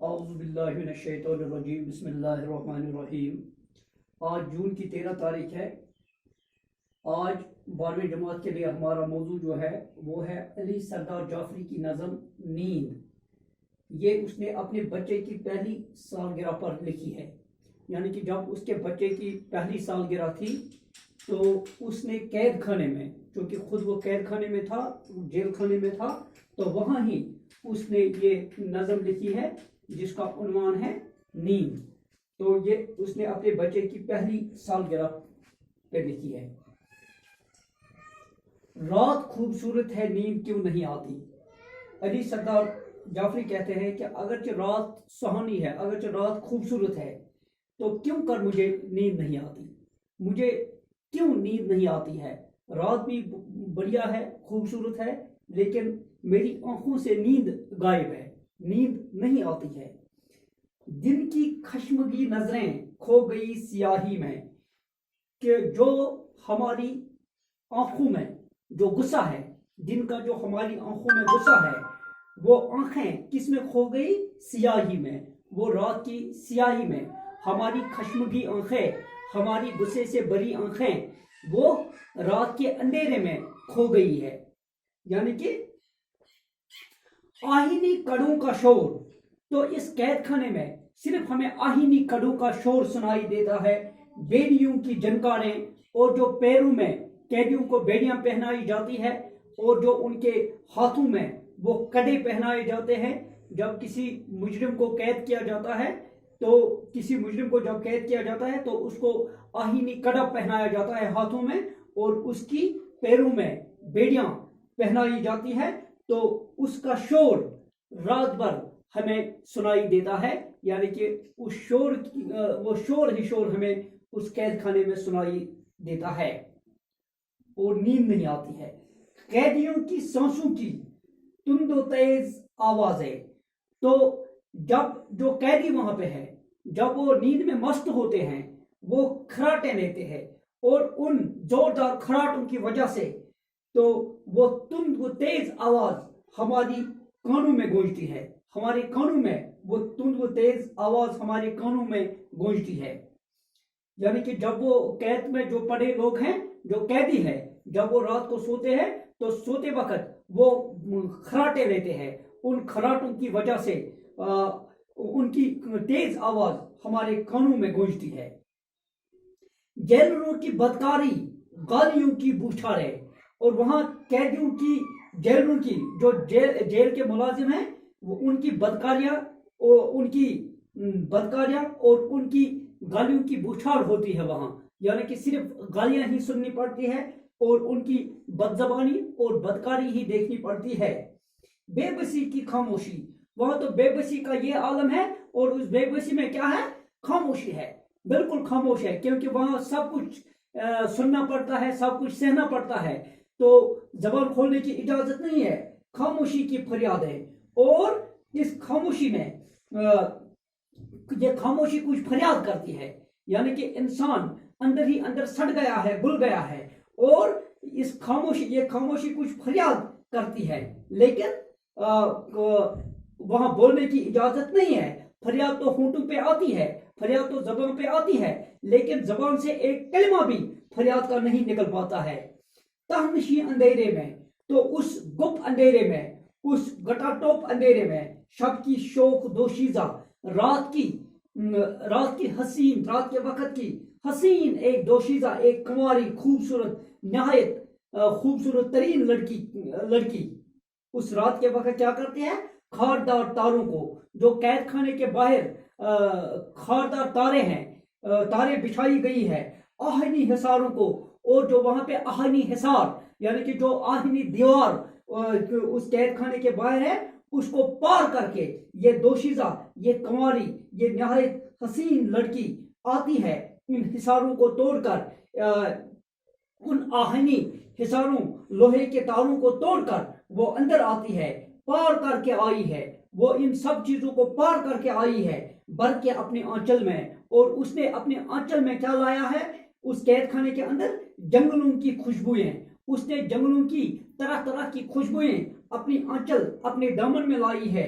اعوذ باللہ من الشیطان الرجیم بسم اللہ الرحمن الرحیم۔ آج جون کی 13 تاریخ ہے۔ آج 12ویں جماعت کے لیے ہمارا موضوع جو ہے وہ ہے علی سردار جعفری کی نظم نیند۔ یہ اس نے اپنے بچے کی پہلی سالگرہ پر لکھی ہے، یعنی کہ جب اس کے بچے کی پہلی سالگرہ تھی تو اس نے قید خانے میں، چونکہ خود وہ قید خانے میں تھا، جیل خانے میں تھا، تو وہاں ہی اس نے یہ نظم لکھی ہے جس کا عنوان ہے نیند۔ تو یہ اس نے اپنے بچے کی پہلی سالگرہ پہ لکھی ہے۔ رات خوبصورت ہے نیند کیوں نہیں آتی۔ علی سردار جعفری کہتے ہیں کہ اگرچہ رات سہانی ہے، اگرچہ رات خوبصورت ہے، تو کیوں کر مجھے نیند نہیں آتی، مجھے کیوں نیند نہیں آتی ہے۔ رات بھی بڑھیا ہے، خوبصورت ہے، لیکن میری آنکھوں سے نیند غائب ہے، نیند نہیں آتی ہے۔ دن کی خشمگی نظریں کھو گئی سیاہی میں، کہ جو ہماری آنکھوں میں جو غصہ ہے، دن کا جو ہماری آنکھوں میں غصہ ہے، وہ آنکھیں کس میں کھو گئی؟ سیاہی میں۔ وہ رات کی سیاہی میں ہماری خشمگی آنکھیں، ہماری غصے سے بری آنکھیں، وہ رات کے اندھیرے میں کھو گئی ہے۔ یعنی کہ آہینی کڑوں کا شور، تو اس قید خانے میں صرف ہمیں آہینی کڑوں کا شور سنائی دیتا ہے، بیڑیوں کی جنکاریں، اور جو پیروں میں قیدیوں کو بیڑیاں پہنائی جاتی ہے اور جو ان کے ہاتھوں میں وہ کڑے پہنائے جاتے ہیں۔ جب کسی مجرم کو قید کیا جاتا ہے تو اس کو آہینی کڑا پہنایا جاتا ہے ہاتھوں میں، اور اس کی پیروں میں بیڑیاں پہنائی جاتی ہے، تو اس کا شور رات بھر ہمیں سنائی دیتا ہے، یعنی کہ وہ شور ہمیں اس قید خانے میں سنائی دیتا ہے اور نیند نہیں آتی ہے۔ قیدیوں کی سانسوں کی تند و تیز آوازیں، تو جب جو قیدی وہاں پہ ہے، جب وہ نیند میں مست ہوتے ہیں، وہ کھراٹیں لیتے ہیں، اور ان زوردار کھراٹوں کی وجہ سے تو وہ تند و تیز آواز ہماری کانوں میں گونجتی ہے، ہمارے کانوں میں وہ تند و تیز آواز ہمارے کانوں میں گونجتی ہے۔ یعنی کہ جب وہ قید میں جو پڑے لوگ ہیں، جو قیدی ہیں، جب وہ رات کو سوتے ہیں تو سوتے وقت وہ کھراٹے لیتے ہیں، ان کھراٹوں کی وجہ سے ان کی تیز آواز ہمارے کانوں میں گونجتی ہے۔ جیلروں کی بدکاری، گالیوں کی بوچھاریں، اور وہاں قیدیوں کی، جیلروں کی، جو جیل کے ملازم ہیں، ان کی بدکاریاں اور ان کی گالیوں کی بوچھار ہوتی ہے وہاں، یعنی کہ صرف گالیاں ہی سننی پڑتی ہے اور ان کی بد زبانی اور بدکاری ہی دیکھنی پڑتی ہے۔ بے بسی کی خاموشی، وہاں تو بے بسی کا یہ عالم ہے، اور اس بے بسی میں کیا ہے؟ خاموشی ہے، بالکل خاموش ہے، کیونکہ وہاں سب کچھ سننا پڑتا ہے، سب کچھ سہنا پڑتا ہے، تو زبان کھولنے کی اجازت نہیں ہے، خاموشی کی فریاد ہے۔ اور اس خاموشی میں یہ خاموشی کچھ فریاد کرتی ہے، یعنی کہ انسان اندر ہی اندر سڑ گیا ہے، گل گیا ہے، اور یہ خاموشی کچھ فریاد کرتی ہے، لیکن وہاں بولنے کی اجازت نہیں ہے۔ فریاد تو ہونٹوں پہ آتی ہے، فریاد تو زبان پہ آتی ہے، لیکن زبان سے ایک کلمہ بھی فریاد کا نہیں نکل پاتا ہے۔ تہنشی اندھیرے میں، تو اس گپ اندھیرے میں، اس گٹا ٹوپ اندھیرے میں، شب کی شوق دوشیزہ، رات کی حسین، رات کے وقت کی حسین ایک دوشیزہ، ایک کنواری، خوبصورت، نہایت خوبصورت ترین لڑکی اس رات کے وقت کیا کرتی ہے؟ خاردار تاروں کو، جو قید خانے کے باہر خاردار تارے ہیں، تارے بچھائی گئی ہے، آہنی حصاروں کو، اور جو وہاں پہ آہنی حصار، یعنی کہ جو آہنی دیوار اس قید خانے کے باہر ہے، اس کو پار کر کے یہ دوشیزہ، یہ کنواری، یہ نہایت حسین لڑکی آتی ہے، ان حصاروں کو توڑ کر، ان آہنی حصاروں، لوہے کے تاروں کو توڑ کر وہ اندر آتی ہے، پار کر کے آئی ہے، وہ ان سب چیزوں کو پار کر کے آئی ہے، بھر کے اپنے آنچل میں، اور اس نے اپنے آنچل میں کیا لایا ہے؟ اس قید خانے کے اندر جنگلوں کی خوشبوئیں، اس نے جنگلوں کی طرح طرح کی خوشبوئیں اپنی آنچل، اپنے دامن میں لائی ہے۔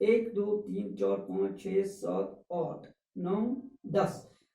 1 2 3 4 5 6 7 8 9